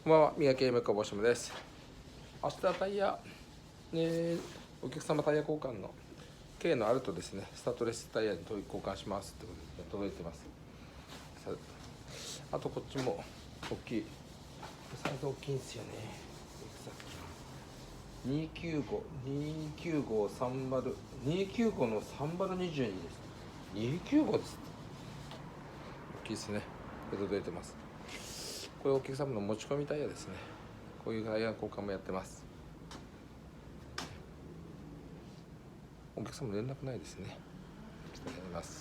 こんばんは、三宅夢かぼしもです。明日タイヤ、お客様タイヤ交換の K のアルトですね、スタッドレスタイヤに交換しますってことで届いてます。あとこっちも大きい、サイズ大きいんですよね。295、29530、295の302です。295です。大きいですね。届いてます。これお客様の持ち込みタイヤですね。こういうタイヤ交換もやってます。お客様連絡ないですね。ありがとうございます。